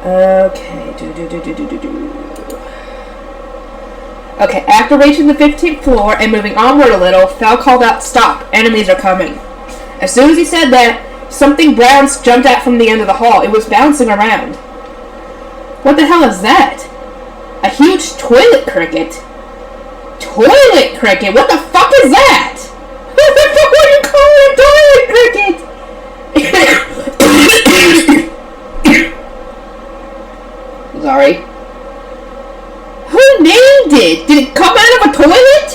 Okay. Okay, after reaching the 15th floor and moving onward a little, Fel called out, "Stop! Enemies are coming." As soon as he said that, something brown jumped out from the end of the hall. It was bouncing around. What the hell is that? A huge toilet cricket? Toilet cricket? What the fuck is that? What the fuck are you calling a toilet cricket? Sorry. Who named it? Did it come out of a toilet?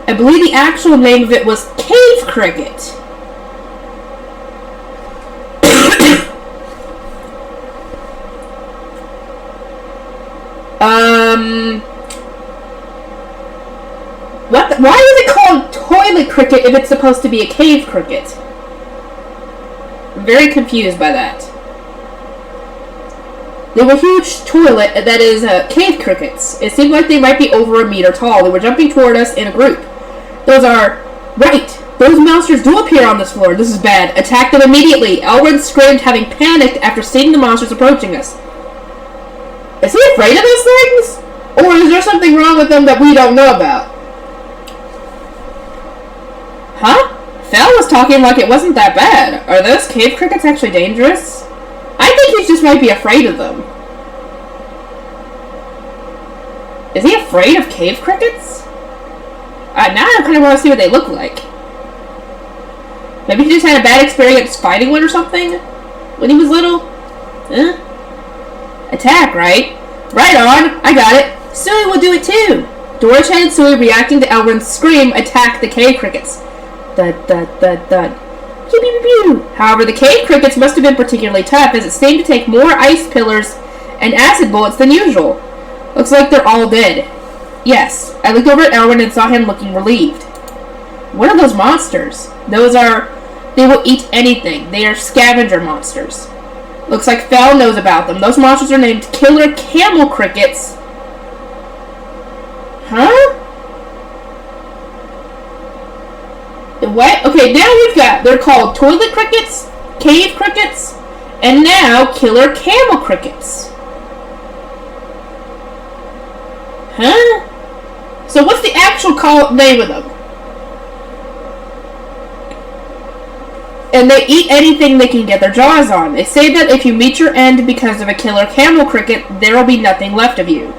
I believe the actual name of it was cave cricket. Why is it called toilet cricket if it's supposed to be a cave cricket? I'm very confused by that. They were huge toilet, that is, cave crickets. It seemed like they might be over a meter tall. They were jumping toward us in a group. Those monsters do appear on this floor. This is bad. Attack them immediately. Elrond screamed, having panicked after seeing the monsters approaching us. Is he afraid of those things? Or is there something wrong with them that we don't know about? Huh? Fel was talking like it wasn't that bad. Are those cave crickets actually dangerous? I think he just might be afraid of them. Is he afraid of cave crickets? Now I kind of want to see what they look like. Maybe he just had a bad experience fighting one or something? When he was little? Huh? Attack, right? Right on! I got it! Suey will do it too! Dorichan and Suey, reacting to Elrond's scream, attacked the cave crickets. Thud, thud, thud, thud. Pew, pew, pew, pew. However, the cave crickets must have been particularly tough, as it seemed to take more ice pillars and acid bullets than usual. Looks like they're all dead. Yes, I looked over at Elrond and saw him looking relieved. What are those monsters? They will eat anything. They are scavenger monsters. Looks like Fel knows about them. Those monsters are named Killer Camel Crickets. Huh? What? Okay, now they're called Toilet Crickets, Cave Crickets, and now Killer Camel Crickets. Huh? So what's the actual name of them? And they eat anything they can get their jaws on. They say that if you meet your end because of a killer camel cricket, there will be nothing left of you.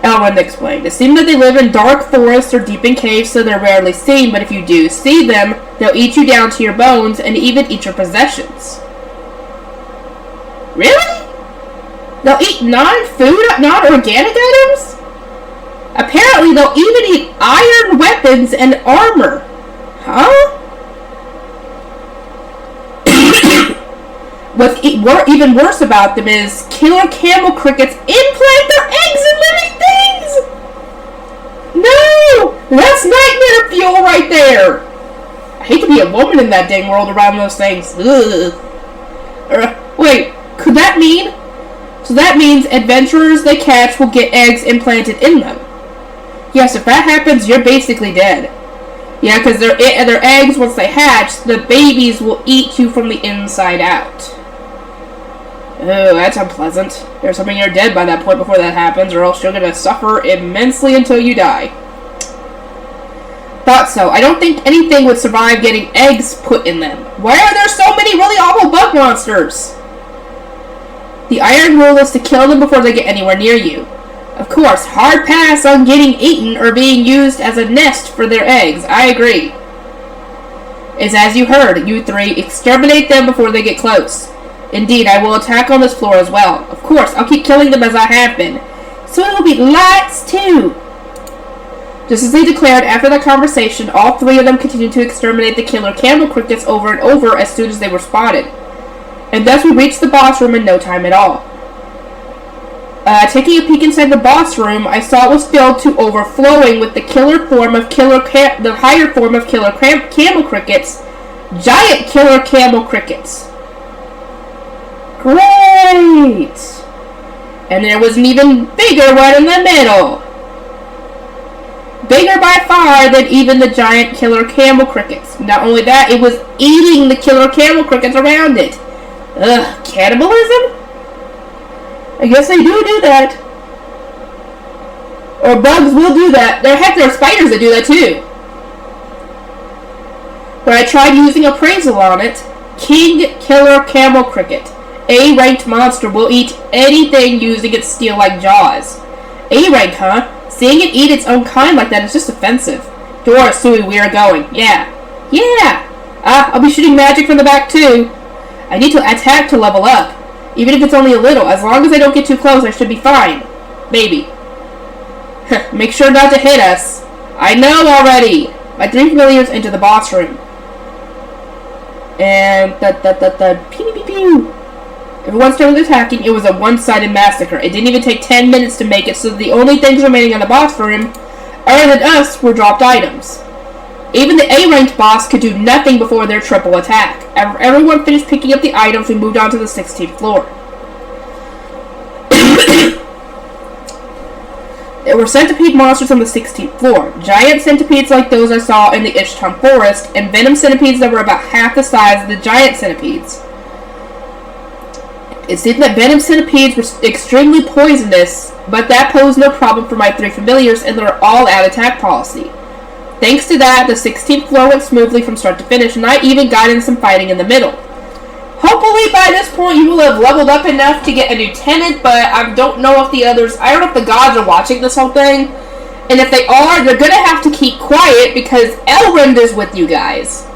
Elrond explained. It seems that they live in dark forests or deep in caves, so they're rarely seen, but if you do see them, they'll eat you down to your bones and even eat your possessions. Really? They'll eat non-food, non-organic items? Apparently, they'll even eat iron weapons and armor. Huh? What's even worse about them is killer camel crickets implant their eggs in living things! No! That's nightmare fuel right there! I hate to be a woman in that dang world around those things. Ugh. Wait, could that mean? So that means adventurers they catch will get eggs implanted in them. Yes, if that happens, you're basically dead. Yeah, because their eggs, once they hatch, the babies will eat you from the inside out. Oh, that's unpleasant. There's something you're dead by that point before that happens, or else you're going to suffer immensely until you die. Thought so. I don't think anything would survive getting eggs put in them. Why are there so many really awful bug monsters? The iron rule is to kill them before they get anywhere near you. Of course, hard pass on getting eaten or being used as a nest for their eggs. I agree. It's as you heard, you three. Exterminate them before they get close. Indeed, I will attack on this floor as well. Of course, I'll keep killing them as I have been. So it will be lots too. Just as they declared after the conversation, all three of them continued to exterminate the killer camel crickets over and over as soon as they were spotted. And thus we reached the boss room in no time at all. Taking a peek inside the boss room, I saw it was filled to overflowing with the higher form of killer camel crickets, giant killer camel crickets. Great! And there was an even bigger one in the middle. Bigger by far than even the giant killer camel crickets. Not only that, it was eating the killer camel crickets around it. Ugh, cannibalism? I guess they do that. Or bugs will do that. There are spiders that do that too. But I tried using appraisal on it. King Killer Camel Cricket. A-ranked monster will eat anything using its steel-like jaws. A-rank, huh? Seeing it eat its own kind like that is just offensive. Dora, Suey, we are going. Yeah. I'll be shooting magic from the back too. I need to attack to level up. Even if it's only a little. As long as I don't get too close, I should be fine. Maybe. Make sure not to hit us. I know already. My 3 familiars into the boss room. And pew. Everyone started attacking. It was a one-sided massacre. It didn't even take 10 minutes to make it, so the only things remaining on the boss room, other than us, were dropped items. Even the A-ranked boss could do nothing before their triple attack. Everyone finished picking up the items. We moved on to the 16th floor. There were centipede monsters on the 16th floor. Giant centipedes like those I saw in the Ishtam Forest, and venom centipedes that were about half the size of the giant centipedes. It seemed that venom centipedes were extremely poisonous, but that posed no problem for my 3 familiars and their all-out attack policy. Thanks to that, the 16th floor went smoothly from start to finish, and I even got in some fighting in the middle. Hopefully by this point you will have leveled up enough to get a lieutenant, but I don't know if the others... I don't know if the gods are watching this whole thing. And if they are, they're going to have to keep quiet because Elrond is with you guys.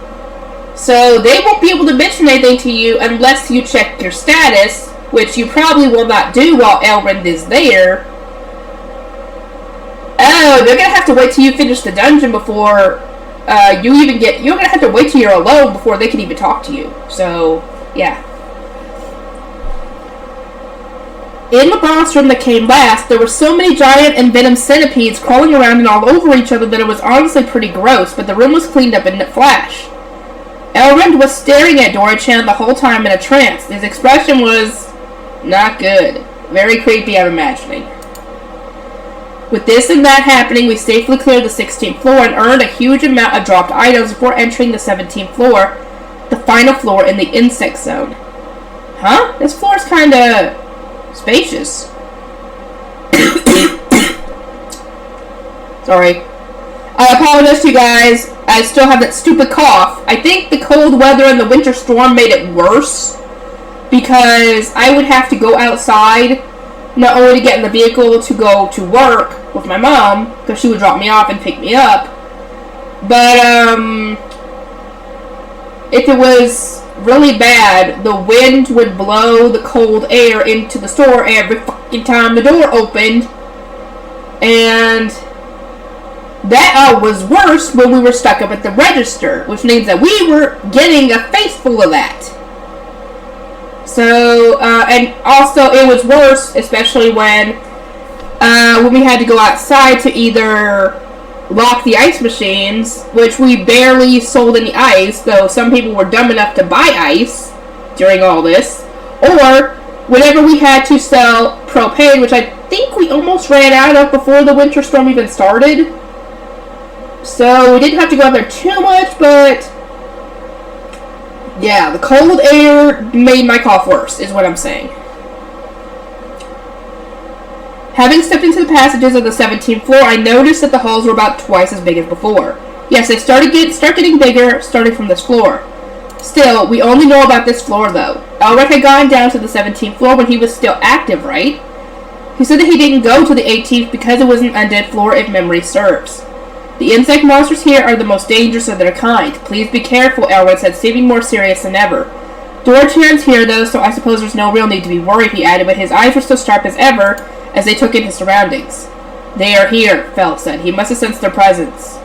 So they won't be able to mention anything to you unless you check your status, which you probably will not do while Elrond is there. Oh, they're going to have to wait till you finish the dungeon before you even get... You're going to have to wait till you're alone before they can even talk to you. So... yeah. In the boss room that came last, there were so many giant and venom centipedes crawling around and all over each other that it was honestly pretty gross, but the room was cleaned up in a flash. Elrond was staring at Dora-chan the whole time in a trance. His expression was not good. Very creepy, I'm imagining. With this and that happening, we safely cleared the 16th floor and earned a huge amount of dropped items before entering the 17th floor, the final floor in the insect zone. Huh? This floor is kinda spacious. Sorry. I apologize to you guys. I still have that stupid cough. I think the cold weather and the winter storm made it worse because I would have to go outside not only to get in the vehicle to go to work with my mom because she would drop me off and pick me up, but if it was really bad, the wind would blow the cold air into the store every fucking time the door opened. And that was worse when we were stuck up at the register, which means that we were getting a face full of that. So, and also it was worse, especially when we had to go outside to either lock the ice machines, which we barely sold any ice, though some people were dumb enough to buy ice during all this, or whenever we had to sell propane, which I think we almost ran out of before the winter storm even started. So we didn't have to go out there too much, but yeah, the cold air made my cough worse, is what I'm saying. Having stepped into the passages of the 17th floor, I noticed that the halls were about twice as big as before. Yes, they start getting bigger, starting from this floor. Still, we only know about this floor, though. Elric had gone down to the 17th floor when he was still active, right? He said that he didn't go to the 18th because it was an undead floor, if memory serves. The insect monsters here are the most dangerous of their kind. Please be careful, Elric said, seeming more serious than ever. Dora-chan's here, though, so I suppose there's no real need to be worried, he added, but his eyes were still sharp as ever as they took in his surroundings. They are here, Fel said. He must have sensed their presence.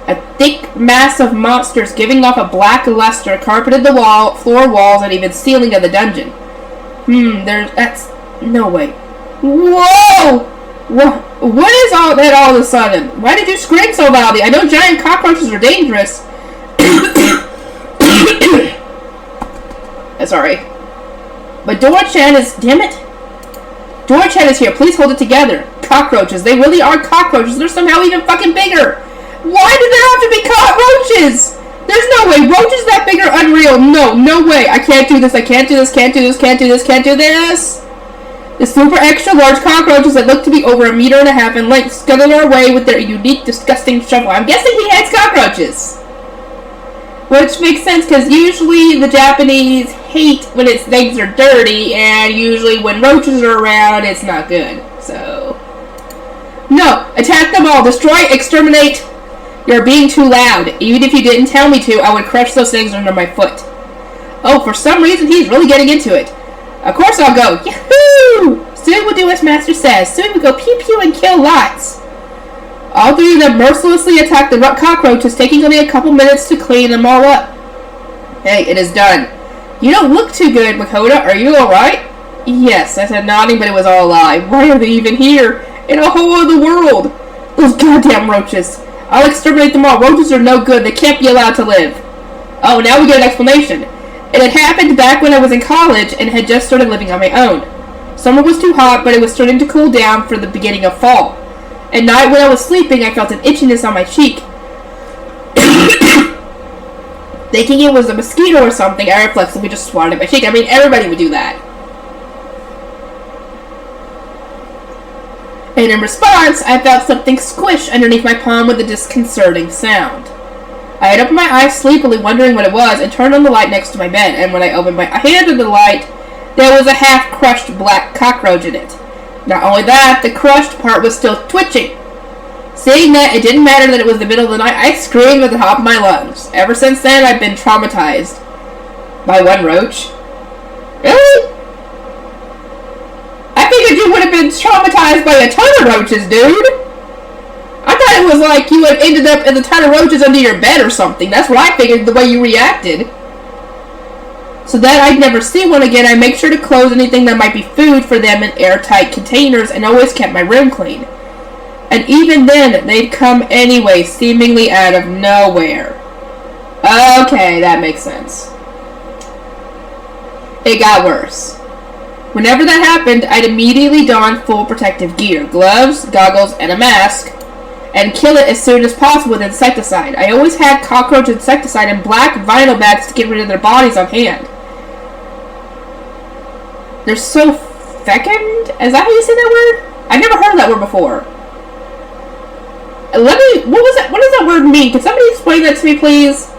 A thick mass of monsters giving off a black luster carpeted the floor walls and even ceiling of the dungeon. That's... no way. Whoa! What is all that all of a sudden? Why did you scream so loudly? I know giant cockroaches are dangerous. Sorry. But Dora-chan is... damn it. Dora-chan is here. Please hold it together. Cockroaches. They really are cockroaches. They're somehow even fucking bigger. Why do there have to be cockroaches? There's no way way, roaches that big are unreal. No way. I can't do this. I can't do this. Can't do this. Can't do this. Can't do this. The super extra large cockroaches that look to be over 1.5 meters in length scuttled our way with their unique, disgusting shovel. I'm guessing he hates cockroaches. Which makes sense, because usually the Japanese hate when things are dirty, and usually when roaches are around, it's not good. So, no, attack them all. Destroy, exterminate. You're being too loud. Even if you didn't tell me to, I would crush those things under my foot. Oh, for some reason, he's really getting into it. Of course I'll go. Yahoo! Soon we'll do as Master says. Soon we'll go pew-pew and kill lots. All 3 of them mercilessly attack the cockroaches, taking only a couple minutes to clean them all up. Hey, it is done. You don't look too good, Makoto. Are you alright? Yes, I said nodding, but it was all a lie. Why are they even here? In a whole other world. Those goddamn roaches. I'll exterminate them all. Roaches are no good. They can't be allowed to live. Oh, now we get an explanation. It had happened back when I was in college and had just started living on my own. Summer was too hot, but it was starting to cool down for the beginning of fall. At night when I was sleeping, I felt an itchiness on my cheek. Thinking it was a mosquito or something, I reflexively just swatted at my cheek. I mean, everybody would do that. And in response, I felt something squish underneath my palm with a disconcerting sound. I had opened my eyes sleepily, wondering what it was, and turned on the light next to my bed, and when I opened my hand to the light, there was a half-crushed black cockroach in it. Not only that, the crushed part was still twitching. Seeing that it didn't matter that it was the middle of the night, I screamed at the top of my lungs. Ever since then, I've been traumatized. By one roach? Really? I figured you would have been traumatized by a ton of roaches, dude. I thought it was like you had ended up in a ton of roaches under your bed or something. That's what I figured the way you reacted. So that I'd never see one again, I make sure to close anything that might be food for them in airtight containers and always kept my room clean. And even then, they'd come anyway, seemingly out of nowhere. Okay, that makes sense. It got worse. Whenever that happened, I'd immediately don full protective gear, gloves, goggles, and a mask, and kill it as soon as possible with insecticide. I always had cockroach insecticide in black vinyl bags to get rid of their bodies on hand. They're so fecund? Is that how you say that word? I've never heard of that word before. What does that word mean? Can somebody explain that to me, please?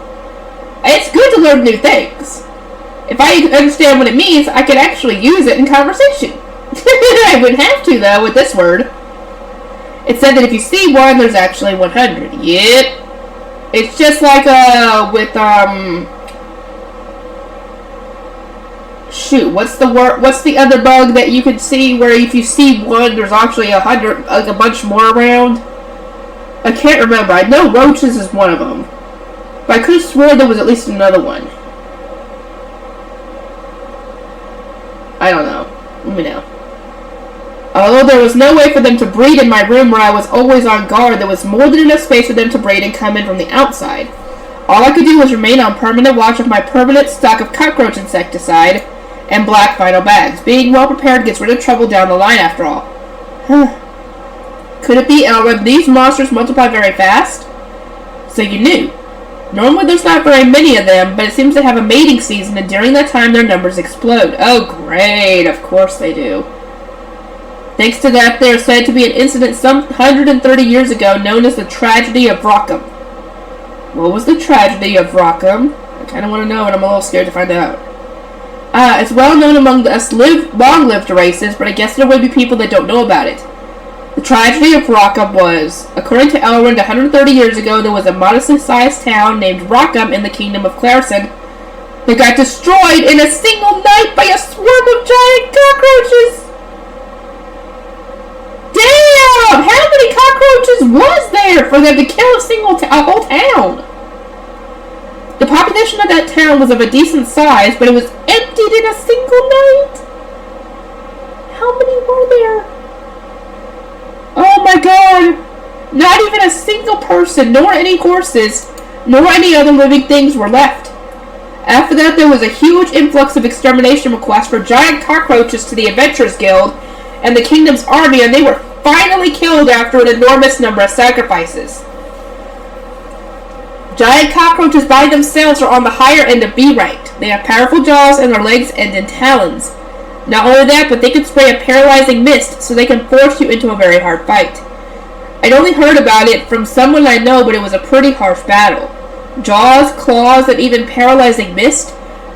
It's good to learn new things. If I understand what it means, I can actually use it in conversation. I wouldn't have to, though, with this word. It said that if you see one, there's actually 100. Yep. It's just like, shoot, what's the other bug that you can see where if you see one, there's actually 100, like a bunch more around? I can't remember. I know roaches is one of them. But I could have sworn there was at least another one. I don't know. Let me know. Although there was no way for them to breed in my room where I was always on guard, there was more than enough space for them to breed and come in from the outside. All I could do was remain on permanent watch of my permanent stock of cockroach insecticide and black vinyl bags. Being well prepared gets rid of trouble down the line after all. Could it be Elrond? These monsters multiply very fast? So you knew. Normally there's not very many of them, but it seems they have a mating season, and during that time their numbers explode. Oh great, of course they do. Thanks to that, there is said to be an incident some 130 years ago known as the Tragedy of Rockham. What was the Tragedy of Rockham? I kind of want to know, and I'm a little scared to find out. It's well known among us long-lived races, but I guess there would be people that don't know about it. The Tragedy of Rockham was, according to Elrond, 130 years ago, there was a modestly sized town named Rockham in the kingdom of Clarison that got destroyed in a single night by a swarm of giant cockroaches. Damn! How many cockroaches was there for them to kill a whole town? The population of that town was of a decent size, but it was emptied in a single night. How many were there? Oh my god! Not even a single person, nor any horses, nor any other living things were left. After that, there was a huge influx of extermination requests for giant cockroaches to the Adventurers Guild and the kingdom's army, and they were finally killed after an enormous number of sacrifices. Giant cockroaches by themselves are on the higher end of B ranked. They have powerful jaws and their legs end in talons. Not only that, but they can spray a paralyzing mist, so they can force you into a very hard fight. I'd only heard about it from someone I know, but it was a pretty harsh battle. Jaws, claws, and even paralyzing mist?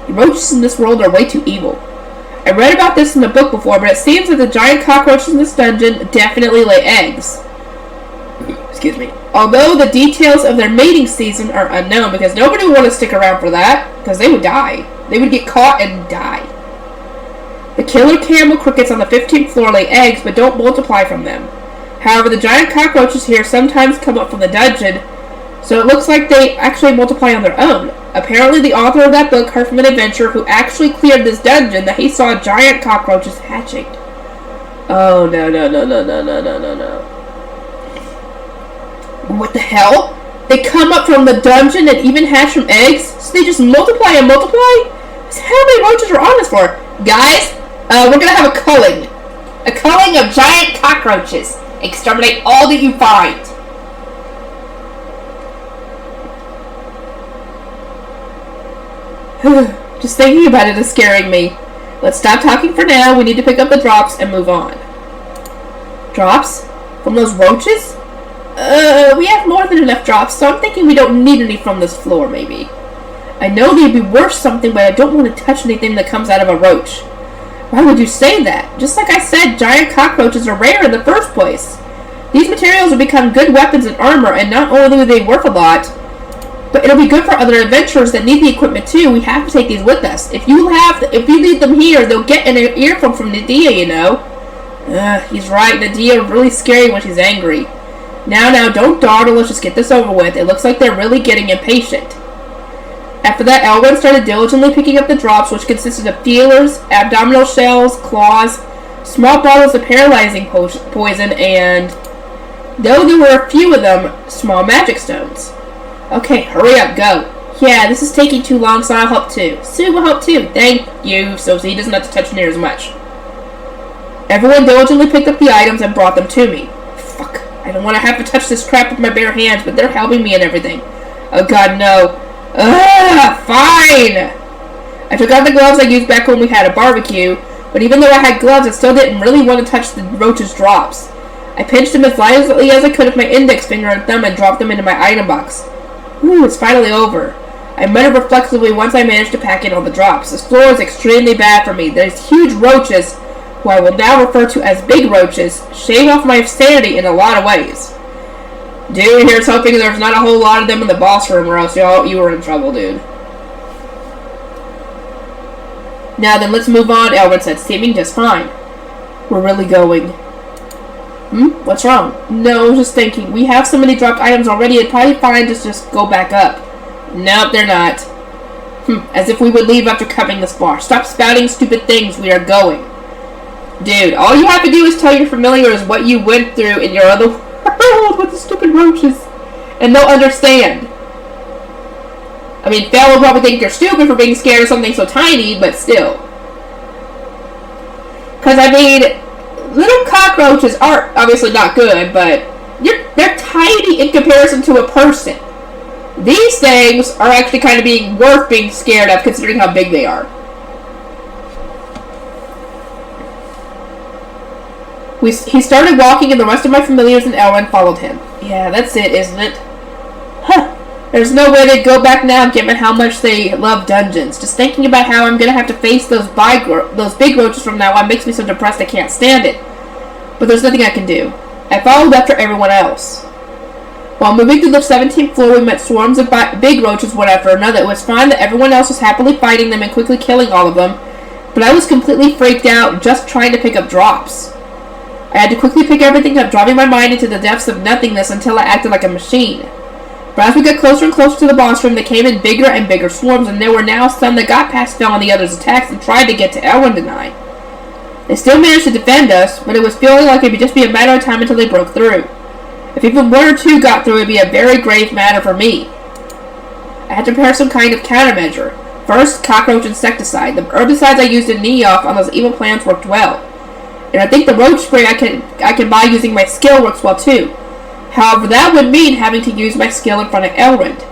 The roaches in this world are way too evil. I read about this in the book before, but it seems that the giant cockroaches in this dungeon definitely lay eggs. Excuse me. Although the details of their mating season are unknown, because nobody would want to stick around for that, because they would die. They would get caught and die. The killer camel crickets on the 15th floor lay eggs, but don't multiply from them. However, the giant cockroaches here sometimes come up from the dungeon, so it looks like they actually multiply on their own. Apparently, the author of that book heard from an adventurer who actually cleared this dungeon that he saw giant cockroaches hatching. Oh, no. What the hell? They come up from the dungeon and even hatch from eggs? So they just multiply and multiply? How many roaches are on this floor? Guys, we're gonna have a culling. A culling of giant cockroaches. Exterminate all that you find. Just thinking about it is scaring me. Let's stop talking for now. We need to pick up the drops and move on. Drops? From those roaches? We have more than enough drops, so I'm thinking we don't need any from this floor, maybe. I know they'd be worth something, but I don't want to touch anything that comes out of a roach. Why would you say that? Just like I said, giant cockroaches are rare in the first place. These materials will become good weapons and armor, and not only will they worth a lot, but it'll be good for other adventurers that need the equipment too. We have to take these with us. If you leave them here, they'll get an earful from Nadia, you know. He's right. Nadia is really scary when she's angry. Now, don't dawdle. Let's just get this over with. It looks like they're really getting impatient. After that, Elwyn started diligently picking up the drops, which consisted of feelers, abdominal shells, claws, small bottles of paralyzing poison, and, though there were a few of them, small magic stones. Okay, hurry up, go. Yeah, this is taking too long, so I'll help too. Sue will help too. Thank you, so he doesn't have to touch near as much. Everyone diligently picked up the items and brought them to me. Fuck, I don't want to have to touch this crap with my bare hands, but they're helping me and everything. Oh god, no. Fine! I took out the gloves I used back when we had a barbecue, but even though I had gloves, I still didn't really want to touch the roach's drops. I pinched them as violently as I could with my index finger and thumb and dropped them into my item box. Ooh, it's finally over. I muttered reflexively once I managed to pack in all the drops. This floor is extremely bad for me. There's huge roaches, who I will now refer to as big roaches, shave off my sanity in a lot of ways. Dude, here's hoping there's not a whole lot of them in the boss room, or else you were in trouble, dude. Now then, let's move on, Elwyn said, seeming just fine. We're really going. What's wrong? No, I was just thinking. We have so many dropped items already, it'd probably be fine to just go back up. Nope, they're not. As if we would leave after covering this far. Stop spouting stupid things, we are going. Dude, all you have to do is tell your familiars what you went through in your other world with the stupid roaches, and they'll understand. I mean, Fel will probably think you're stupid for being scared of something so tiny, but still. Because, I mean, little cockroaches are obviously not good, but they're tiny in comparison to a person. These things are actually kind of being worth being scared of, considering how big they are. He started walking, and the rest of my familiars and Elwyn followed him. Yeah, that's it, isn't it? Huh. There's no way they'd go back now, given how much they love dungeons. Just thinking about how I'm gonna have to face those big roaches from now on makes me so depressed I can't stand it. But there's nothing I can do. I followed after everyone else. While moving through the 17th floor, we met swarms of big roaches one after another. It was fine that everyone else was happily fighting them and quickly killing all of them, but I was completely freaked out just trying to pick up drops. I had to quickly pick everything up, driving my mind into the depths of nothingness until I acted like a machine. But as we got closer and closer to the boss room, they came in bigger and bigger swarms, and there were now some that got past Phil and the others' attacks and tried to get to Elwyn tonight. They still managed to defend us, but it was feeling like it would just be a matter of time until they broke through. If even one or two got through, it would be a very grave matter for me. I had to prepare some kind of countermeasure. First, cockroach insecticide. The herbicides I used in Neoff on those evil plants worked well. And I think the roach spray I can buy using my skill works well too. However, that would mean having to use my skill in front of Elrond.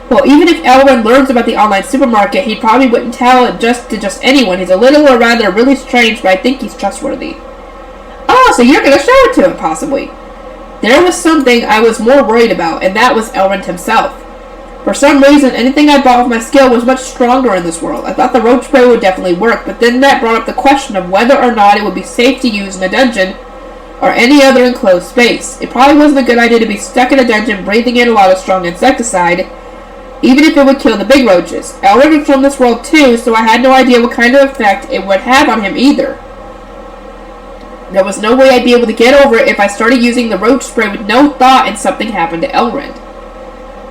Well, even if Elrond learns about the online supermarket, he probably wouldn't tell it to anyone. He's a little, or rather, really strange, but I think he's trustworthy. Oh, so you're going to show it to him, possibly. There was something I was more worried about, and that was Elrond himself. For some reason, anything I bought with my skill was much stronger in this world. I thought the roach spray would definitely work, but then that brought up the question of whether or not it would be safe to use in a dungeon or any other enclosed space. It probably wasn't a good idea to be stuck in a dungeon breathing in a lot of strong insecticide, even if it would kill the big roaches. Elrond was from this world too, so I had no idea what kind of effect it would have on him either. There was no way I'd be able to get over it if I started using the roach spray with no thought and something happened to Elrond.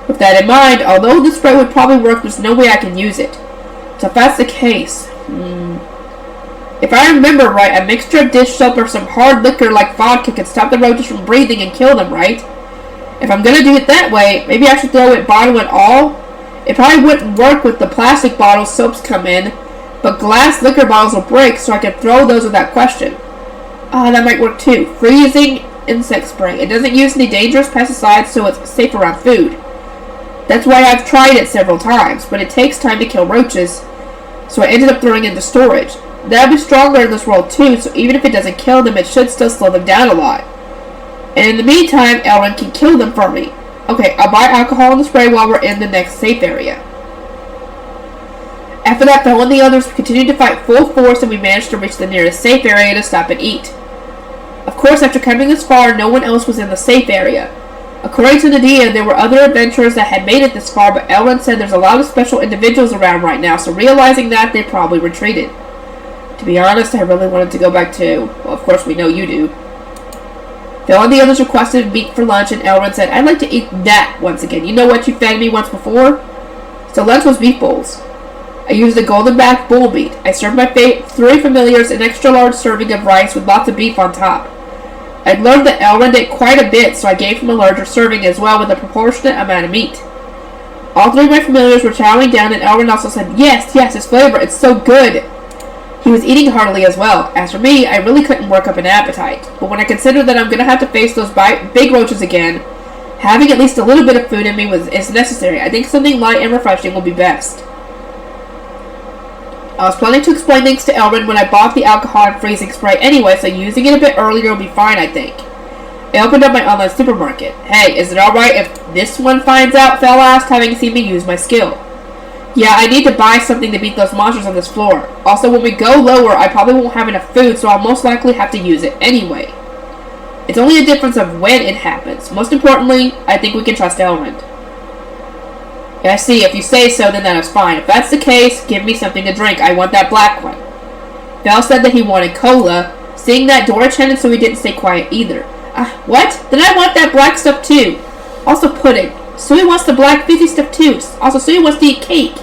With that in mind, although the spray would probably work, there's no way I can use it. So if that's the case, if I remember right, a mixture of dish soap or some hard liquor like vodka can stop the roaches from breathing and kill them, right? If I'm gonna do it that way, maybe I should throw it bottle and all? It probably wouldn't work with the plastic bottles soaps come in, but glass liquor bottles will break, so I can throw those without question. Ah, that might work too. Freezing insect spray. It doesn't use any dangerous pesticides, so it's safe around food. That's why I've tried it several times, but it takes time to kill roaches, so I ended up throwing it into storage. That'll be stronger in this world too, so even if it doesn't kill them, it should still slow them down a lot. And in the meantime, Elrond can kill them for me. Okay, I'll buy alcohol and the spray while we're in the next safe area. After that, Phil and the others continued to fight full force, and we managed to reach the nearest safe area to stop and eat. Of course, after coming this far, no one else was in the safe area. According to Nadia, there were other adventurers that had made it this far, but Elrond said there's a lot of special individuals around right now, so realizing that, they probably retreated. To be honest, I really wanted to go back too. Well, of course we know you do. Phil and the others requested meat for lunch, and Elrond said, I'd like to eat that once again. You know what you fed me once before? So lunch was beef bowls. I used a golden back bull meat. I served my 3 familiars an extra large serving of rice with lots of beef on top. I'd learned that Elrond ate quite a bit, so I gave him a larger serving as well with a proportionate amount of meat. All 3 of my familiars were chowing down, and Elrond also said, yes, its flavor, it's so good. He was eating heartily as well. As for me, I really couldn't work up an appetite. But when I considered that I'm going to have to face those big roaches again, having at least a little bit of food in me is necessary. I think something light and refreshing will be best. I was planning to explain things to Elrond when I bought the alcohol and freezing spray anyway, so using it a bit earlier will be fine, I think. I opened up my online supermarket. Hey, is it alright if this one finds out? Fel asked, having seen me use my skill. Yeah, I need to buy something to beat those monsters on this floor. Also, when we go lower, I probably won't have enough food, so I'll most likely have to use it anyway. It's only a difference of when it happens. Most importantly, I think we can trust Elrond. I see, if you say so, then that is fine. If that's the case, give me something to drink. I want that black one. Val said that he wanted cola. Seeing that, Dora chanted, so he didn't stay quiet either. What? Then I want that black stuff too. Also pudding. Sui wants the black fizzy stuff too. Also, Sui wants to eat cake.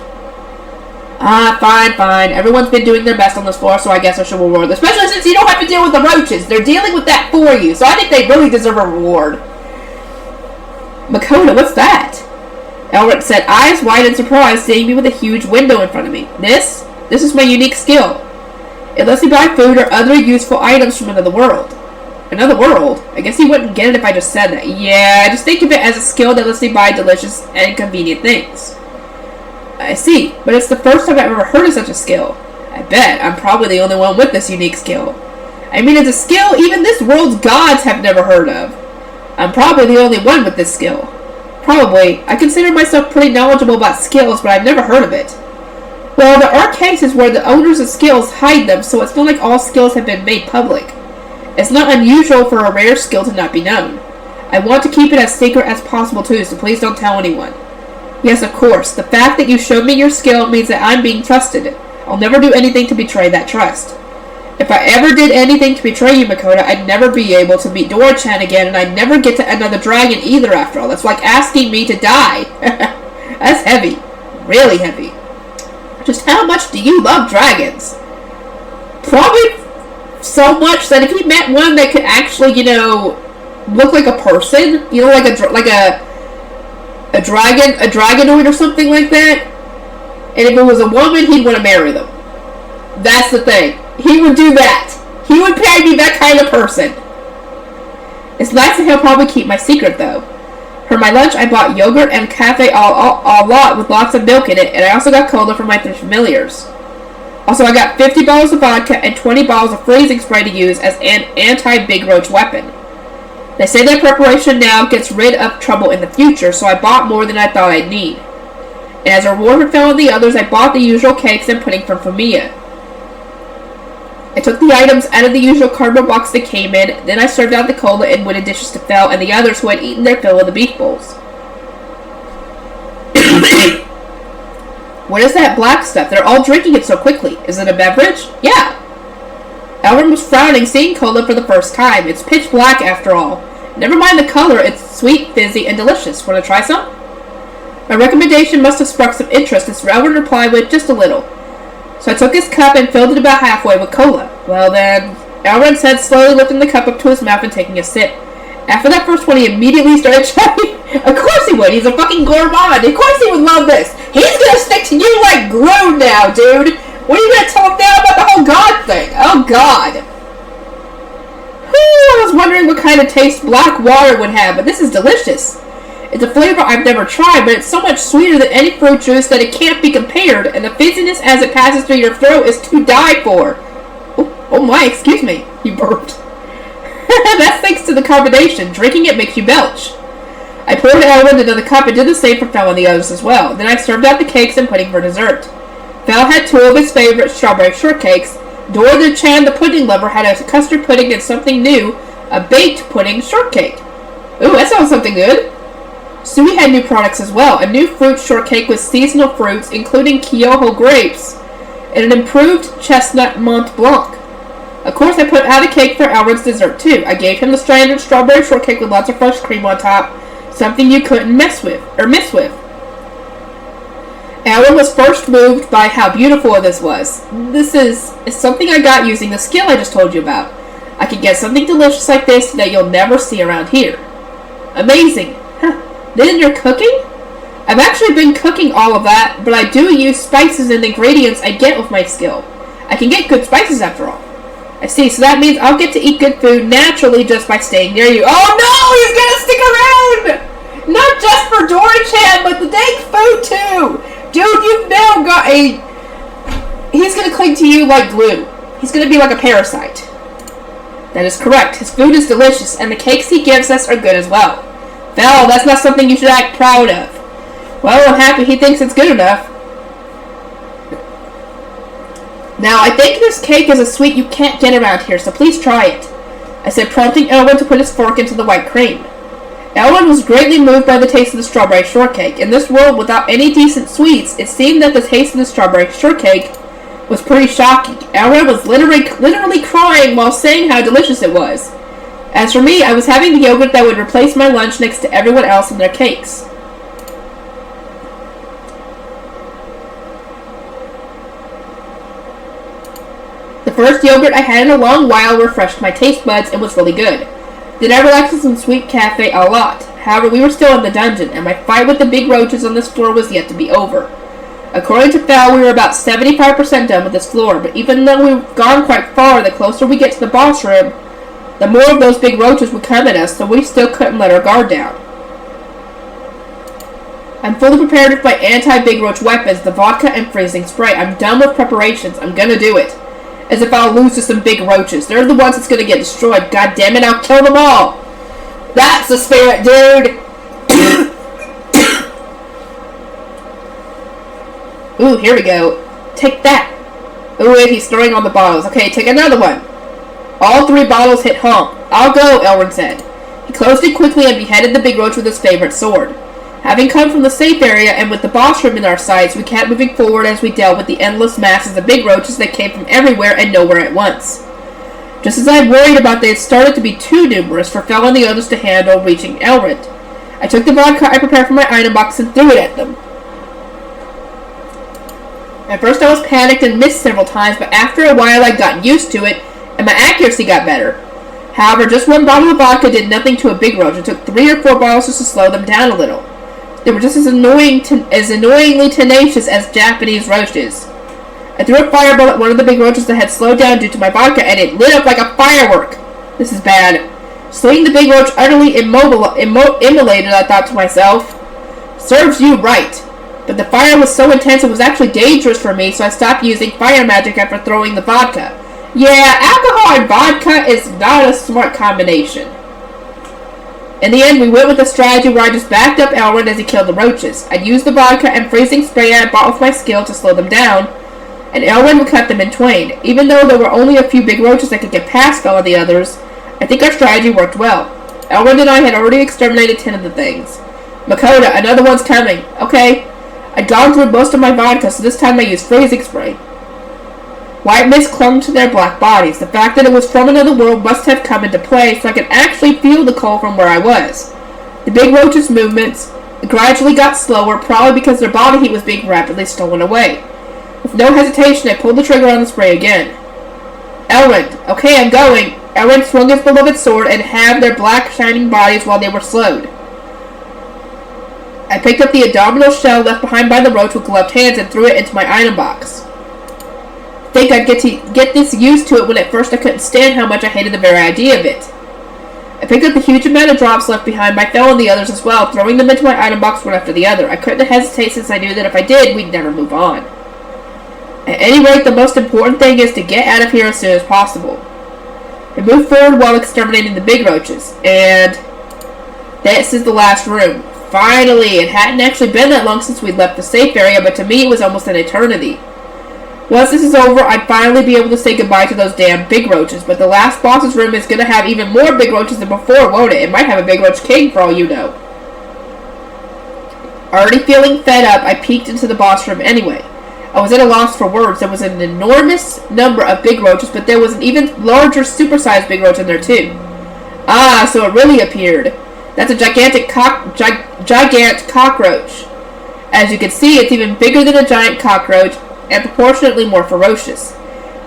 Fine. Everyone's been doing their best on this floor, so I guess I should reward them. Especially since you don't have to deal with the roaches. They're dealing with that for you, so I think they really deserve a reward. Makona, what's that? Elrond said, eyes wide in surprise, seeing me with a huge window in front of me. This is my unique skill. It lets me buy food or other useful items from another world. Another world? I guess he wouldn't get it if I just said that. Yeah, just think of it as a skill that lets me buy delicious and convenient things. I see, but it's the first time I've ever heard of such a skill. I bet I'm probably the only one with this unique skill. I mean, it's a skill even this world's gods have never heard of. I'm probably the only one with this skill. Probably. I consider myself pretty knowledgeable about skills, but I've never heard of it. Well, there are cases where the owners of skills hide them, so it's not like all skills have been made public. It's not unusual for a rare skill to not be known. I want to keep it as secret as possible too, so please don't tell anyone. Yes, of course. The fact that you showed me your skill means that I'm being trusted. I'll never do anything to betray that trust. If I ever did anything to betray you, Makota, I'd never be able to meet Dora-chan again, and I'd never get to another dragon either after all. That's like asking me to die. That's heavy. Really heavy. Just how much do you love dragons? Probably so much that if you met one that could actually, look like a person, like a dragonoid or something like that, and if it was a woman, he'd want to marry them. That's the thing. He would do that. He would pay me that kind of person. It's nice that he'll probably keep my secret, though. For my lunch, I bought yogurt and cafe a lot with lots of milk in it, and I also got cola for my 3 familiars. Also, I got 50 bottles of vodka and 20 bottles of freezing spray to use as an anti-big roach weapon. They say that preparation now gets rid of trouble in the future, so I bought more than I thought I'd need. And as a reward for failing the others, I bought the usual cakes and pudding from Fumiya. I took the items out of the usual cardboard box they came in, then I served out the cola and wooden dishes to Fel and the others who had eaten their fill of the beef bowls. What is that black stuff? They're all drinking it so quickly. Is it a beverage? Yeah. Elrin was frowning, seeing cola for the first time. It's pitch black after all. Never mind the color, it's sweet, fizzy, and delicious. Want to try some? My recommendation must have sparked some interest, as Elrin replied with just a little. So I took his cup and filled it about halfway with cola. Well then, Elrin said, slowly lifting the cup up to his mouth and taking a sip. After that first one, he immediately started chatting. Of course he would. He's a fucking gourmand. Of course he would love this. He's gonna stick to you like glue now, dude. What are you gonna tell him now about the whole God thing? Oh, God. Whew, I was wondering what kind of taste black water would have, but this is delicious. It's a flavor I've never tried, but it's so much sweeter than any fruit juice that it can't be compared, and the fizziness as it passes through your throat is to die for. Oh my, excuse me. He burped. That's thanks to the combination. Drinking it makes you belch. I poured Elrin another cup and did the same for Fel and the others as well. Then I served out the cakes and pudding for dessert. Fel had 2 of his favorite strawberry shortcakes. Dora the Chan, the pudding lover, had a custard pudding and something new, a baked pudding shortcake. Ooh, that sounds something good. Sui had new products as well. A new fruit shortcake with seasonal fruits, including Kyoho grapes, and an improved chestnut Mont Blanc. Of course, I put out a cake for Elrin's dessert too. I gave him the standard strawberry shortcake with lots of fresh cream on top, something you couldn't miss with. Elrin was first moved by how beautiful this was. This is something I got using the skill I just told you about. I could get something delicious like this that you'll never see around here. Amazing. Huh. Then you're cooking? I've actually been cooking all of that, but I do use spices and ingredients I get with my skill. I can get good spices after all. I see, so that means I'll get to eat good food naturally just by staying near you. Oh no, he's gonna stick around! Not just for Dora-chan, but the dang food too! Dude, you've now got a... He's gonna cling to you like glue. He's gonna be like a parasite. That is correct. His food is delicious, and the cakes he gives us are good as well. Val, that's not something you should act proud of. Well, I'm happy he thinks it's good enough. Now, I think this cake is a sweet you can't get around here, so please try it. I said, prompting Elrin to put his fork into the white cream. Elrin was greatly moved by the taste of the strawberry shortcake. In this world without any decent sweets, it seemed that the taste of the strawberry shortcake was pretty shocking. Elrin was literally crying while saying how delicious it was. As for me, I was having the yogurt that would replace my lunch next to everyone else and their cakes. The first yogurt I had in a long while refreshed my taste buds and was really good. Then I relaxed with some sweet cafe a lot. However, we were still in the dungeon, and my fight with the big roaches on this floor was yet to be over. According to Fel, we were about 75% done with this floor, but even though we've gone quite far, the closer we get to the boss room, the more of those big roaches would come at us, so we still couldn't let our guard down. I'm fully prepared with my anti-big roach weapons, the vodka and freezing spray. I'm done with preparations. I'm gonna do it. As if I'll lose to some big roaches. They're the ones that's gonna get destroyed. God damn it, I'll kill them all. That's the spirit, dude. Ooh, here we go. Take that. Ooh, wait, he's throwing on the bottles. Okay, take another one. All 3 bottles hit home. I'll go, Elrin said. He closed it quickly and beheaded the big roach with his favorite sword. Having come from the safe area and with the boss room in our sights, we kept moving forward as we dealt with the endless masses of big roaches that came from everywhere and nowhere at once. Just as I had worried about, they had started to be too numerous for Fel and the others to handle reaching Elrin. I took the vodka I prepared from my item box and threw it at them. At first I was panicked and missed several times, but after a while I got used to it, and my accuracy got better. However, just 1 bottle of vodka did nothing to a big roach. It took 3 or 4 bottles just to slow them down a little. They were just as annoyingly tenacious as Japanese roaches. I threw a fireball at one of the big roaches that had slowed down due to my vodka, and it lit up like a firework. This is bad. Seeing the big roach utterly immolated, I thought to myself, serves you right. But the fire was so intense it was actually dangerous for me, so I stopped using fire magic after throwing the vodka. Yeah, alcohol and vodka is not a smart combination. In the end, we went with the strategy where I just backed up Elrond as he killed the roaches. I'd use the vodka and freezing spray I bought with my skill to slow them down, and Elrond would cut them in twain. Even though there were only a few big roaches that could get past Fel and the others, I think our strategy worked well. Elrond and I had already exterminated 10 of the things. Makoto, another one's coming. Okay. I'd gone through most of my vodka, so this time I used freezing spray. White mist clung to their black bodies. The fact that it was from another world must have come into play, so I could actually feel the cold from where I was. The big roaches' movements gradually got slower, probably because their body heat was being rapidly stolen away. With no hesitation, I pulled the trigger on the spray again. Elrond, okay, I'm going. Elrond swung his beloved sword and halved their black shining bodies while they were slowed. I picked up the abdominal shell left behind by the roach with gloved hands and threw it into my item box. I think I'd get this used to it when at first I couldn't stand how much I hated the very idea of it. I picked up the huge amount of drops left behind by Fel and the others as well, throwing them into my item box one after the other. I couldn't hesitate since I knew that if I did, we'd never move on. At any rate, the most important thing is to get out of here as soon as possible. I moved forward while exterminating the big roaches, and this is the last room. Finally, it hadn't actually been that long since we'd left the safe area, but to me it was almost an eternity. Once this is over, I'd finally be able to say goodbye to those damn big roaches, but the last boss's room is going to have even more big roaches than before, won't it? It might have a big roach king for all you know. Already feeling fed up, I peeked into the boss room anyway. I was at a loss for words. There was an enormous number of big roaches, but there was an even larger supersized big roach in there too. Ah, so it really appeared. That's a gigantic cockroach. As you can see, it's even bigger than a giant cockroach and proportionately more ferocious.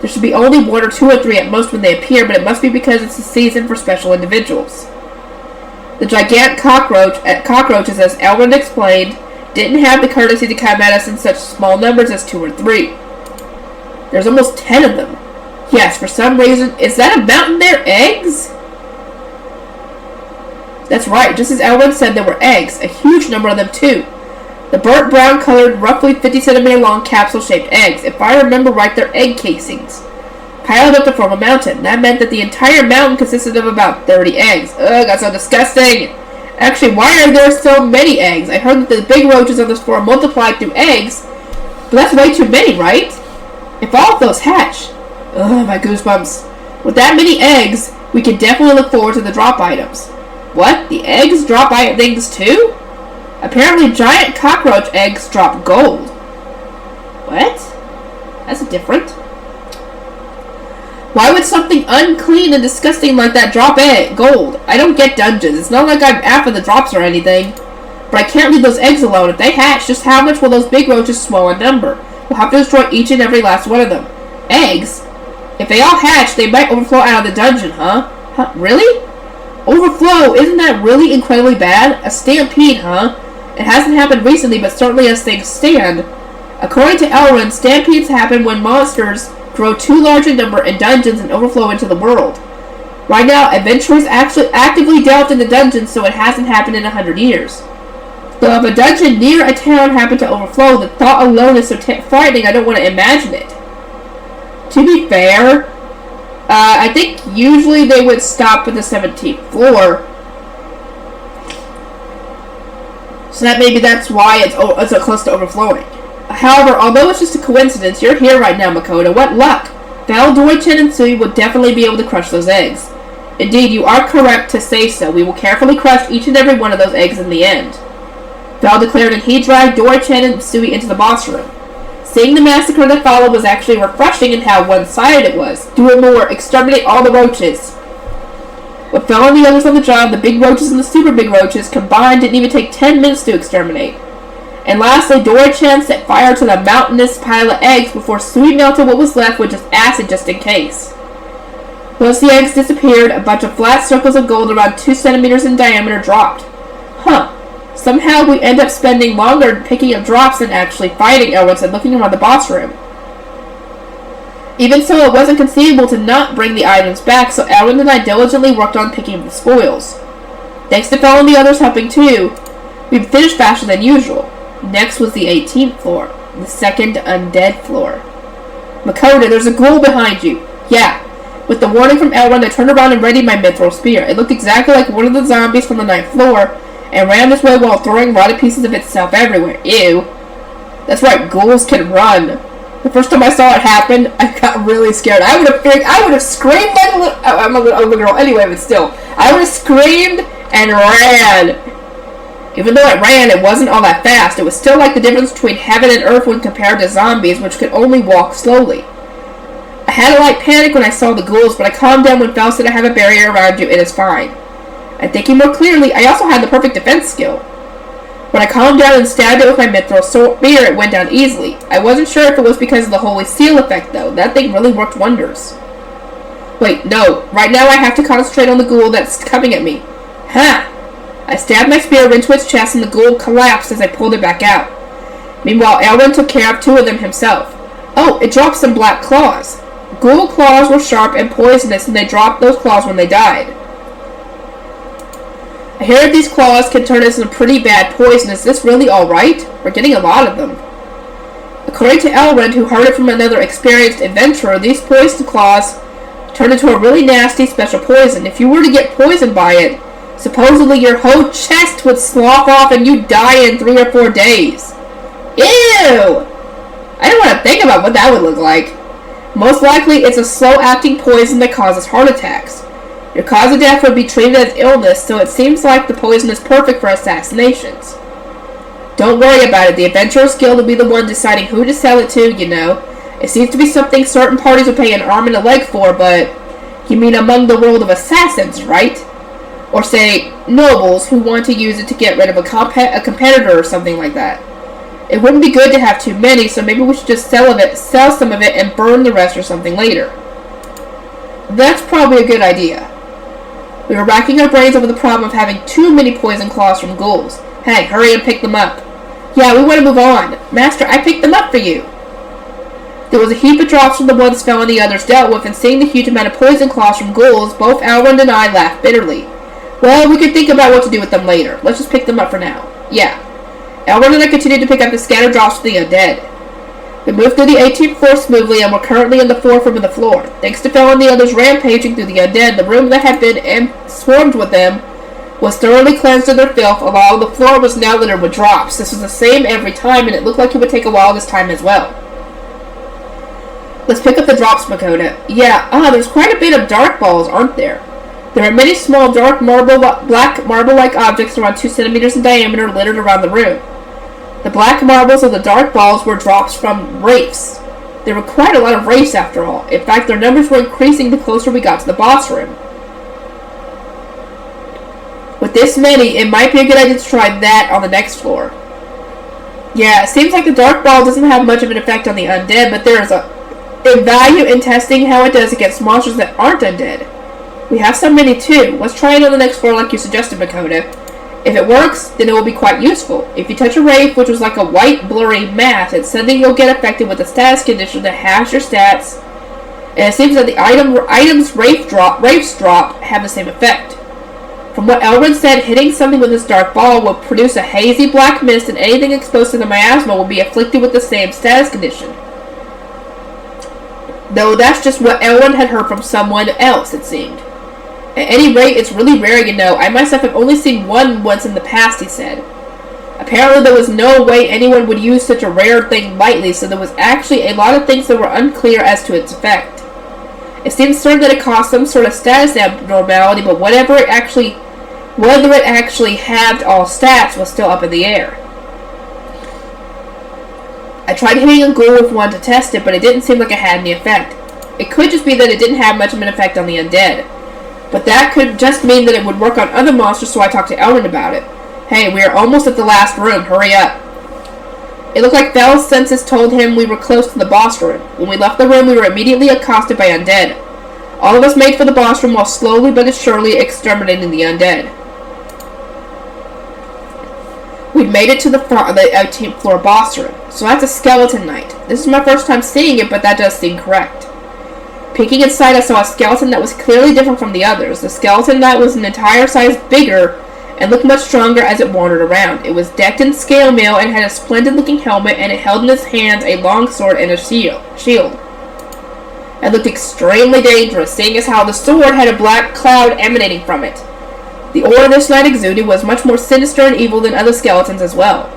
There should be only 1 or 2 or 3 at most when they appear, but it must be because it's the season for special individuals. The gigantic cockroaches, as Elrond explained, didn't have the courtesy to come at us in such small numbers as 2 or 3. There's almost 10 of them. Yes, for some reason, is that a mountain there? Eggs? That's right, just as Elrond said, there were eggs, a huge number of them too. The burnt brown colored, roughly 50 centimeter long capsule shaped eggs. If I remember right, they're egg casings. Piled up to form a mountain. That meant that the entire mountain consisted of about 30 eggs. Ugh, that's so disgusting. Actually, why are there so many eggs? I heard that the big roaches on this floor multiplied through eggs, but that's way too many, right? If all of those hatch. Ugh, my goosebumps. With that many eggs, we can definitely look forward to the drop items. What? The eggs drop things too? Apparently giant cockroach eggs drop gold. What? That's different. Why would something unclean and disgusting like that drop gold? I don't get dungeons. It's not like I'm after the drops or anything. But I can't leave those eggs alone. If they hatch, just how much will those big roaches swell in number? We'll have to destroy each and every last one of them. Eggs? If they all hatch, they might overflow out of the dungeon, huh? Huh? Really? Overflow? Isn't that really incredibly bad? A stampede, huh? It hasn't happened recently, but certainly as things stand. According to Elrond, stampedes happen when monsters grow too large in number in dungeons and overflow into the world. Right now, adventurers actually actively delved into dungeons, so it hasn't happened in 100 years. So if a dungeon near a town happened to overflow, the thought alone is so frightening I don't want to imagine it. To be fair, I think usually they would stop at the 17th floor. So that maybe that's why it's so close to overflowing. However, although it's just a coincidence, you're here right now, Makoto. What luck! Fel, Dory-chan, and Sui will definitely be able to crush those eggs. Indeed, you are correct to say so. We will carefully crush each and every one of those eggs in the end. Fel declared, and he dragged Dory-chan and Sui into the boss room. Seeing the massacre that followed was actually refreshing in how one-sided it was. Do it more. Exterminate all the roaches. With Fel and the others on the job, the big roaches and the super big roaches combined didn't even take 10 minutes to exterminate. And lastly, Dory-chan set fire to the mountainous pile of eggs before Sui melted what was left with just acid just in case. Once the eggs disappeared, a bunch of flat circles of gold around 2 centimeters in diameter dropped. Huh. Somehow we end up spending longer picking up drops than actually fighting, Elrond said, looking around the boss room. Even so, it wasn't conceivable to not bring the items back, so Elrond and I diligently worked on picking up the spoils. Thanks to Fel and the others helping too, we finished faster than usual. Next was the 18th floor, the second undead floor. Makoto, there's a ghoul behind you. Yeah. With the warning from Elrond, I turned around and readied my mithril spear. It looked exactly like one of the zombies from the 9th floor, and ran this way while throwing rotted pieces of itself everywhere. Ew. That's right, ghouls can run. The first time I saw it happen, I got really scared. I would have screamed like a little... Oh, I'm a little girl anyway, but still. I would have screamed and ran. Even though it ran, it wasn't all that fast. It was still like the difference between heaven and earth when compared to zombies, which could only walk slowly. I had a light panic when I saw the ghouls, but I calmed down when Fel said I have a barrier around you. It is fine. And thinking more clearly, I also had the perfect defense skill. When I calmed down and stabbed it with my mithril spear, it went down easily. I wasn't sure if it was because of the holy seal effect, though. That thing really worked wonders. Wait, no. Right now I have to concentrate on the ghoul that's coming at me. Ha! I stabbed my spear into its chest and the ghoul collapsed as I pulled it back out. Meanwhile, Elrond took care of 2 of them himself. Oh, it dropped some black claws. Ghoul claws were sharp and poisonous, and they dropped those claws when they died. I hear that these claws can turn into some pretty bad poison. Is this really alright? We're getting a lot of them. According to Elrond, who heard it from another experienced adventurer, these poison claws turn into a really nasty special poison. If you were to get poisoned by it, supposedly your whole chest would slough off and you'd die in 3 or 4 days. Ew! I don't want to think about what that would look like. Most likely, it's a slow-acting poison that causes heart attacks. Your cause of death would be treated as illness, so it seems like the poison is perfect for assassinations. Don't worry about it. The Adventurers Guild will be the one deciding who to sell it to, you know. It seems to be something certain parties will pay an arm and a leg for, but... You mean among the world of assassins, right? Or say, nobles who want to use it to get rid of a competitor or something like that. It wouldn't be good to have too many, so maybe we should just sell some of it and burn the rest or something later. That's probably a good idea. We were racking our brains over the problem of having too many poison claws from ghouls. Hey, hurry and pick them up. Yeah, we want to move on. Master, I picked them up for you. There was a heap of drops from the ones Fel and the others dealt with, and seeing the huge amount of poison claws from ghouls, both Elrond and I laughed bitterly. Well, we could think about what to do with them later. Let's just pick them up for now. Yeah. Elrond and I continued to pick up the scattered drops from the undead. We moved through the 18th floor smoothly, and were currently in the 4th room of the floor. Thanks to Fel and the others rampaging through the undead, the room that had been swarmed with them was thoroughly cleansed of their filth, although the floor was now littered with drops. This was the same every time, and it looked like it would take a while this time as well. Let's pick up the drops, Makoto. Yeah, there's quite a bit of dark balls, aren't there? There are many small, dark black marble-like objects around 2 centimeters in diameter littered around the room. The black marbles of the dark balls were drops from wraiths. There were quite a lot of wraiths after all. In fact, their numbers were increasing the closer we got to the boss room. With this many, it might be a good idea to try that on the next floor. Yeah, it seems like the dark ball doesn't have much of an effect on the undead, but there is a value in testing how it does against monsters that aren't undead. We have so many too. Let's try it on the next floor like you suggested, Makoto. If it works, then it will be quite useful. If you touch a wraith, which was like a white, blurry mass, it's suddenly you'll get affected with a status condition that halves your stats, and it seems that the items wraiths drop have the same effect. From what Elrond said, hitting something with this dark ball will produce a hazy black mist, and anything exposed to the miasma will be afflicted with the same status condition. Though that's just what Elrond had heard from someone else, it seemed. At any rate, it's really rare, you know. I myself have only seen one once in the past, he said. Apparently there was no way anyone would use such a rare thing lightly, so there was actually a lot of things that were unclear as to its effect. It seemed certain that it caused some sort of status abnormality, but whether it actually halved all stats was still up in the air. I tried hitting a ghoul with one to test it, but it didn't seem like it had any effect. It could just be that it didn't have much of an effect on the undead. But that could just mean that it would work on other monsters, so I talked to Elrond about it. Hey, we are almost at the last room. Hurry up. It looked like Fel's senses told him we were close to the boss room. When we left the room, we were immediately accosted by undead. All of us made for the boss room while slowly but surely exterminating the undead. We'd made it to the front of the 18th floor boss room. So that's a skeleton knight. This is my first time seeing it, but that does seem correct. Peeking inside, I saw a skeleton that was clearly different from the others. The skeleton knight was an entire size bigger and looked much stronger as it wandered around. It was decked in scale mail and had a splendid-looking helmet, and it held in its hands a long sword and a shield. It looked extremely dangerous, seeing as how the sword had a black cloud emanating from it. The aura this knight exuded was much more sinister and evil than other skeletons as well.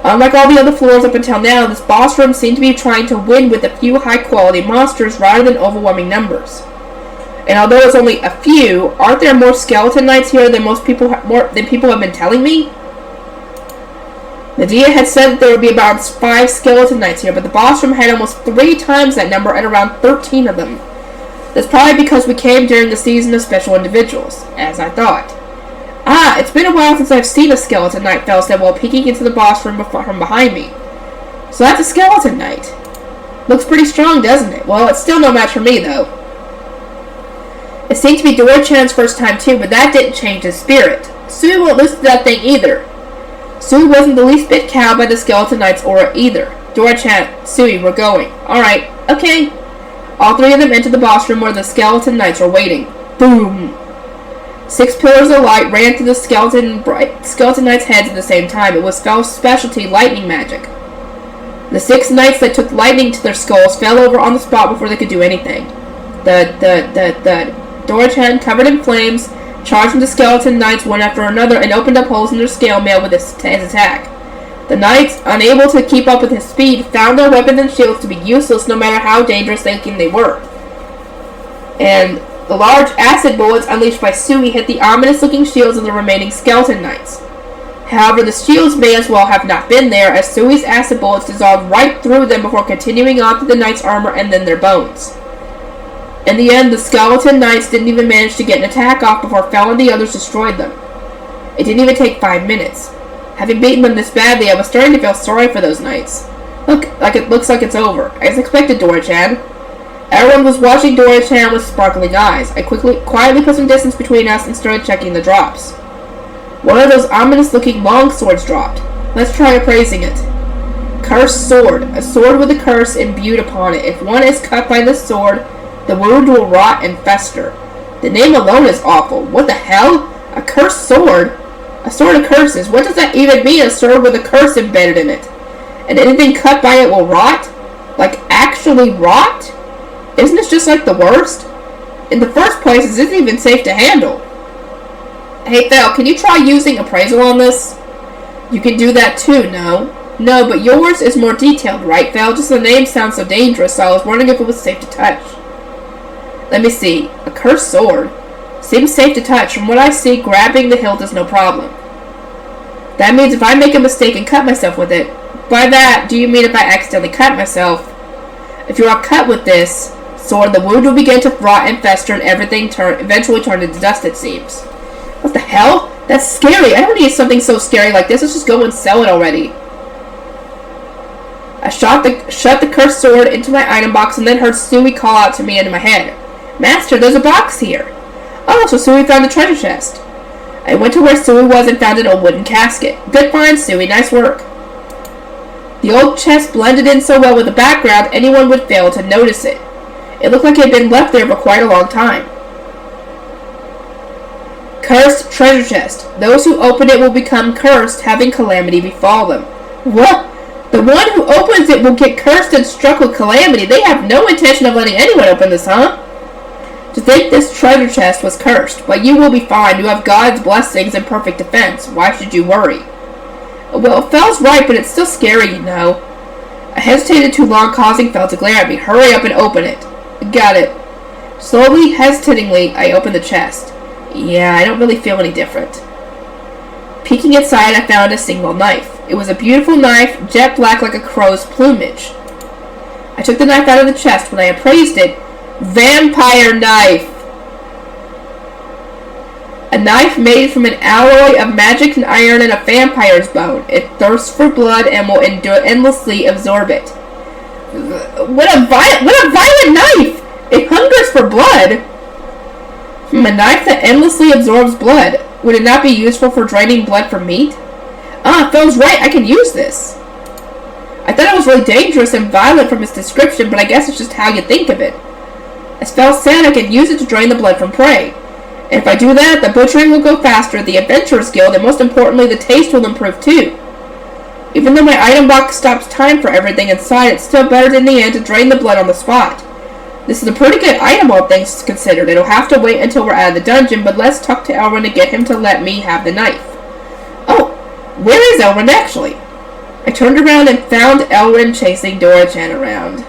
Unlike all the other floors up until now, this boss room seemed to be trying to win with a few high-quality monsters rather than overwhelming numbers. And although it's only a few, aren't there more skeleton knights here than people have been telling me? Nadia had said that there would be about 5 skeleton knights here, but the boss room had almost 3 times that number at around 13 of them. That's probably because we came during the season of special individuals, as I thought. Ah, it's been a while since I've seen a skeleton knight, Fel said while peeking into the boss room from behind me. So that's a skeleton knight. Looks pretty strong, doesn't it? Well, it's still no match for me, though. It seemed to be Dora-chan's first time, too, but that didn't change his spirit. Sui won't listen to that thing either. Sui wasn't the least bit cowed by the skeleton knight's aura either. Dora-chan, Sui, we're going. Alright, okay. All 3 of them entered the boss room where the skeleton knights were waiting. Boom! 6 pillars of light ran through the skeleton knights' heads at the same time. It was Fel's specialty, lightning magic. The 6 knights that took lightning to their skulls fell over on the spot before they could do anything. The Dora-chan, covered in flames, charged the skeleton knights one after another and opened up holes in their scale mail with his attack. The knights, unable to keep up with his speed, found their weapons and shields to be useless no matter how dangerous they think they were. And the large acid bullets unleashed by Sui hit the ominous-looking shields of the remaining skeleton knights. However, the shields may as well have not been there, as Sui's acid bullets dissolved right through them before continuing on to the knights' armor and then their bones. In the end, the skeleton knights didn't even manage to get an attack off before Fel and the others destroyed them. It didn't even take 5 minutes. Having beaten them this badly, I was starting to feel sorry for those knights. Looks like it's over. As expected, Dora-chan. Everyone was watching Dora-chan with sparkling eyes. I quietly put some distance between us and started checking the drops. One of those ominous-looking long swords dropped. Let's try appraising it. Cursed sword. A sword with a curse imbued upon it. If one is cut by this sword, the wound will rot and fester. The name alone is awful. What the hell? A cursed sword? A sword of curses. What does that even mean, a sword with a curse embedded in it? And anything cut by it will rot? Like, actually rot? Isn't this just like the worst? In the first place, is this even safe to handle? Hey, Fel, can you try using appraisal on this? You can do that too, no? No, but yours is more detailed, right, Fel? Just the name sounds so dangerous, so I was wondering if it was safe to touch. Let me see. A cursed sword. Seems safe to touch. From what I see, grabbing the hilt is no problem. That means if I make a mistake and cut myself with it. By that, do you mean if I accidentally cut myself? If you are cut with this sword, the wound will begin to rot and fester and everything eventually turn into dust, it seems. What the hell? That's scary. I don't need something so scary like this. Let's just go and sell it already. I shut the cursed sword into my item box and then heard Sui call out to me into my head. Master, there's a box here. Oh, so Sui found the treasure chest. I went to where Sui was and found an old wooden casket. Good find, Sui. Nice work. The old chest blended in so well with the background, anyone would fail to notice it. It looked like it had been left there for quite a long time. Cursed treasure chest. Those who open it will become cursed, having calamity befall them. What? The one who opens it will get cursed and struck with calamity. They have no intention of letting anyone open this, huh? To think this treasure chest was cursed, but you will be fine. You have God's blessings and perfect defense. Why should you worry? Well, Fel's right, but it's still scary, you know. I hesitated too long, causing Fel to glare at me. Hurry up and open it. Got it. Slowly, hesitatingly, I opened the chest. Yeah, I don't really feel any different. Peeking inside, I found a single knife. It was a beautiful knife, jet black like a crow's plumage. I took the knife out of the chest. When I appraised it, vampire knife! A knife made from an alloy of magic and iron and a vampire's bone. It thirsts for blood and will endlessly absorb it. What a violent knife! It hungers for blood! A knife that endlessly absorbs blood. Would it not be useful for draining blood from meat? Ah, Fel's right, I can use this. I thought it was really dangerous and violent from its description, but I guess it's just how you think of it. A spell said I could use it to drain the blood from prey. And if I do that, the butchering will go faster, the Adventurers Guild, and most importantly, the taste will improve too. Even though my item box stops time for everything inside, it's still better in the end to drain the blood on the spot. This is a pretty good item, all things considered. It'll have to wait until we're out of the dungeon, but let's talk to Elrond to get him to let me have the knife. Oh, where is Elrond actually? I turned around and found Elrond chasing Dora-chan around.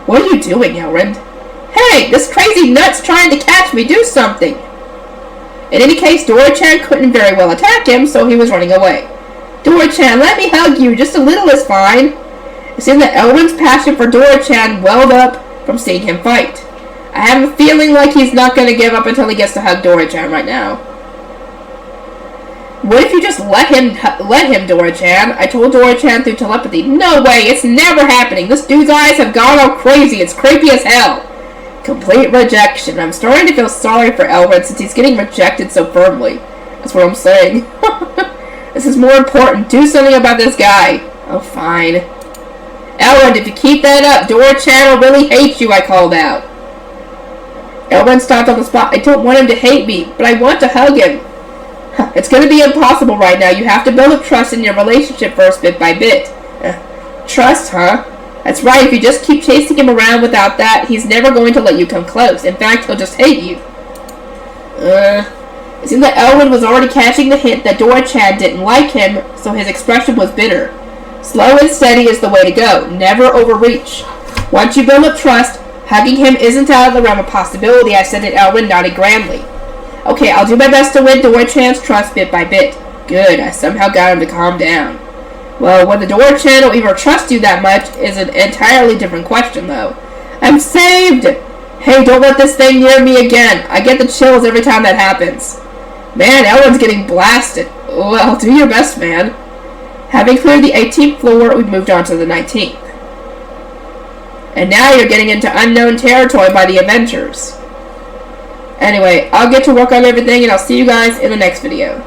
What are you doing, Elrond? Hey, this crazy nut's trying to catch me. Do something. In any case, Dora-chan couldn't very well attack him, so he was running away. Dora-chan, let me hug you. Just a little is fine. It seemed that Elrond's passion for Dora-chan welled up from seeing him fight. I have a feeling like he's not going to give up until he gets to hug Dora-chan right now. What if you just let him, Dora-chan? I told Dora-chan through telepathy. No way, it's never happening. This dude's eyes have gone all crazy. It's creepy as hell. Complete rejection. I'm starting to feel sorry for Elrond since he's getting rejected so firmly. That's what I'm saying. This is more important. Do something about this guy. Oh, fine. Elrond, if you keep that up, Dora-chan will really hate you, I called out. Elrond stopped on the spot. I don't want him to hate me, but I want to hug him. It's going to be impossible right now. You have to build up trust in your relationship first, bit by bit. Trust, huh? That's right. If you just keep chasing him around without that, he's never going to let you come close. In fact, he'll just hate you. It seemed that Elrond was already catching the hint that Dora-chan didn't like him, so his expression was bitter. Slow and steady is the way to go. Never overreach. Once you build up trust, hugging him isn't out of the realm of possibility, I said, and Elrond nodded grandly. Okay, I'll do my best to win Dora-chan's trust bit by bit. Good, I somehow got him to calm down. Well, whether Dora-chan will even trust you that much is an entirely different question, though. I'm saved! Hey, don't let this thing near me again. I get the chills every time that happens. Man, Elrond's getting blasted. Well, do your best, man. Having cleared the 18th floor, we moved on to the 19th. And now you're getting into unknown territory by the adventures. Anyway, I'll get to work on everything, and I'll see you guys in the next video.